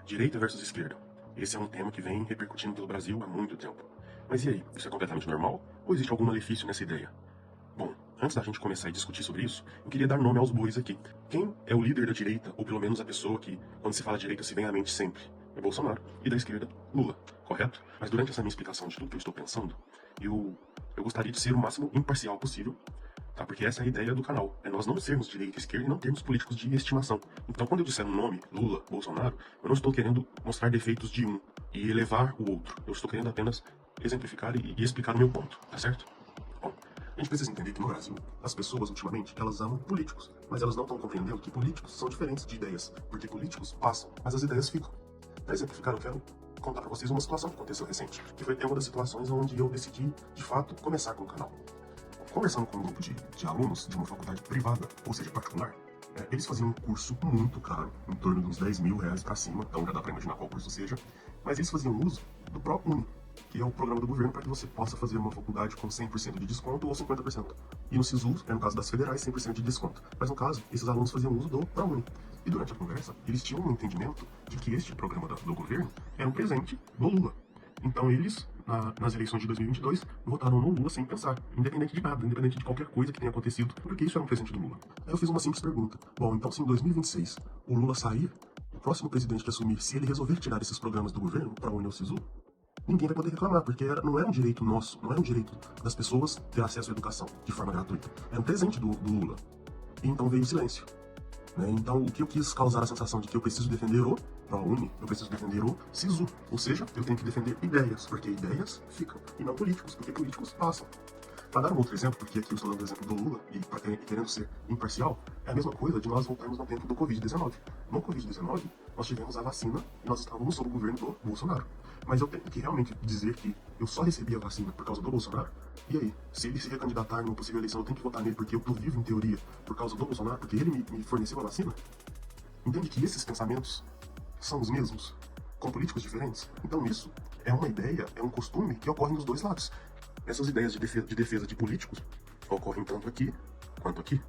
Direita versus esquerda. Esse é um tema que vem repercutindo pelo Brasil há muito tempo. Mas e aí, isso é completamente normal? Ou existe algum malefício nessa ideia? Bom, antes da gente começar a discutir sobre isso, eu queria dar nome aos bois aqui. Quem é o líder da direita, ou pelo menos a pessoa que, quando se fala direita, se vem à mente sempre? É Bolsonaro. E da esquerda, Lula. Correto? Mas durante essa minha explicação de tudo que eu estou pensando, eu gostaria de ser o máximo imparcial possível, tá? Porque essa é a ideia do canal. É nós não sermos direita e esquerda e não termos políticos de estimação. Então, quando eu disser um nome, Lula, Bolsonaro, eu não estou querendo mostrar defeitos de um e elevar o outro. Eu estou querendo apenas exemplificar e explicar o meu ponto, tá certo? Bom, a gente precisa entender que no Brasil, as pessoas, ultimamente, elas amam políticos, mas elas não estão compreendendo que políticos são diferentes de ideias, porque políticos passam, mas as ideias ficam. Para exemplificar, eu quero contar para vocês uma situação que aconteceu recente, que foi uma das situações onde eu decidi, de fato, começar com o canal. Conversando com um grupo de alunos de uma faculdade privada, ou seja, particular, eles faziam um curso muito caro, em torno de uns 10 mil reais para cima, então já dá para imaginar qual curso seja, mas eles faziam uso do ProUni, que é o programa do governo para que você possa fazer uma faculdade com 100% de desconto ou 50%. E no SISU, no caso das federais, 100% de desconto. Mas no caso, esses alunos faziam uso do ProUni. E durante a conversa, eles tinham um entendimento de que este programa do governo era um presente do Lula. Então eles, nas eleições de 2022, votaram no Lula sem pensar, independente de nada, independente de qualquer coisa que tenha acontecido, porque isso era um presente do Lula. Aí eu fiz uma simples pergunta. Bom, então se em 2026 o Lula sair, o próximo presidente que assumir, se ele resolver tirar esses programas do governo, para unir o SISU, ninguém vai poder reclamar, porque não é um direito nosso, não é um direito das pessoas ter acesso à educação de forma gratuita. É um presente do Lula. E então veio o silêncio. Então, o que eu quis causar a sensação de que eu preciso defender o ProUni, eu preciso defender o SISU. Ou seja, eu tenho que defender ideias, porque ideias ficam, e não políticos, porque políticos passam. Para dar um outro exemplo, porque aqui eu estou dando o exemplo do Lula, e querendo ser imparcial, é a mesma coisa de nós voltarmos no tempo do Covid-19. No Covid-19, nós tivemos a vacina e nós estávamos sob o governo do Bolsonaro. Mas eu tenho que realmente dizer que eu só recebi a vacina por causa do Bolsonaro? E aí, se ele se recandidatar numa possível eleição, eu tenho que votar nele porque eu tô vivo, em teoria, por causa do Bolsonaro, porque ele me forneceu a vacina? Entende que esses pensamentos são os mesmos, com políticos diferentes? Então isso é uma ideia, é um costume que ocorre nos dois lados. Essas ideias de defesa de políticos ocorrem tanto aqui quanto aqui.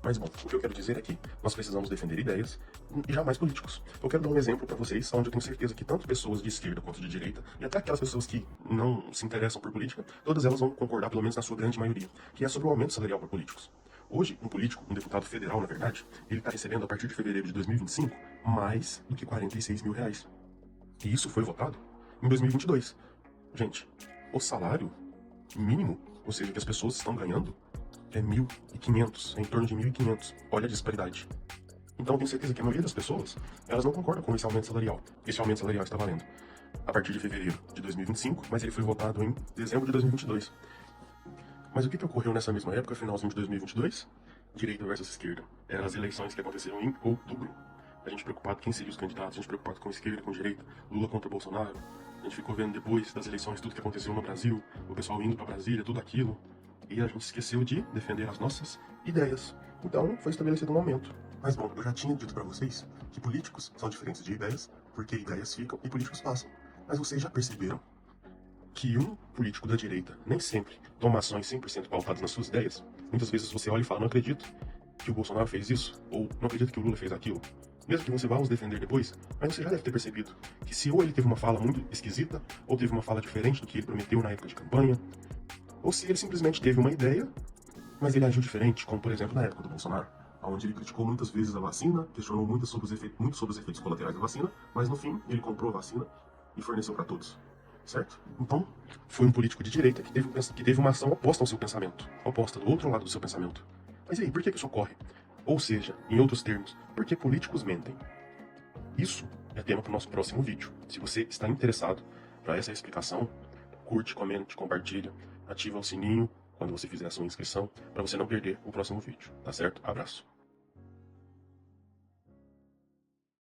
Mas bom, o que eu quero dizer é que nós precisamos defender ideias e jamais políticos. Eu quero dar um exemplo para vocês, onde eu tenho certeza que tanto pessoas de esquerda quanto de direita, e até aquelas pessoas que não se interessam por política, todas elas vão concordar, pelo menos na sua grande maioria, que é sobre o aumento salarial para políticos. Hoje, um político, um deputado federal, na verdade, ele está recebendo, a partir de fevereiro de 2025, mais do que 46 mil reais. E isso foi votado em 2022. Gente, o salário mínimo, ou seja, que as pessoas estão ganhando, é 1.500, é em torno de 1.500. Olha a disparidade. Então eu tenho certeza que a maioria das pessoas, elas não concordam com esse aumento salarial. Esse aumento salarial está valendo a partir de fevereiro de 2025, mas ele foi votado em dezembro de 2022. Mas o que ocorreu nessa mesma época, finalzinho de 2022? Direita versus esquerda. Eram as eleições que aconteceram em outubro. A gente preocupado quem seria os candidatos, a gente preocupado com esquerda, com direita, Lula contra Bolsonaro. A gente ficou vendo depois das eleições tudo que aconteceu no Brasil, o pessoal indo para Brasília, tudo aquilo. E a gente esqueceu de defender as nossas ideias. Então, foi estabelecido um aumento. Mas bom, eu já tinha dito para vocês que políticos são diferentes de ideias, porque ideias ficam e políticos passam. Mas vocês já perceberam que um político da direita nem sempre toma ações 100% pautadas nas suas ideias? Muitas vezes você olha e fala, não acredito que o Bolsonaro fez isso, ou não acredito que o Lula fez aquilo. Mesmo que você vá os defender depois, mas você já deve ter percebido que se ou ele teve uma fala muito esquisita, ou teve uma fala diferente do que ele prometeu na época de campanha, ou se ele simplesmente teve uma ideia, mas ele agiu diferente, como por exemplo na época do Bolsonaro, onde ele criticou muitas vezes a vacina, questionou muito sobre os efeitos colaterais da vacina, mas no fim ele comprou a vacina e forneceu para todos. Certo? Então, foi um político de direita que teve uma ação oposta ao seu pensamento, oposta do outro lado do seu pensamento. Mas e aí, por que isso ocorre? Ou seja, em outros termos, por que políticos mentem? Isso é tema para o nosso próximo vídeo. Se você está interessado para essa explicação, curte, comente, compartilha, ativa o sininho quando você fizer a sua inscrição, para você não perder o próximo vídeo, tá certo? Abraço.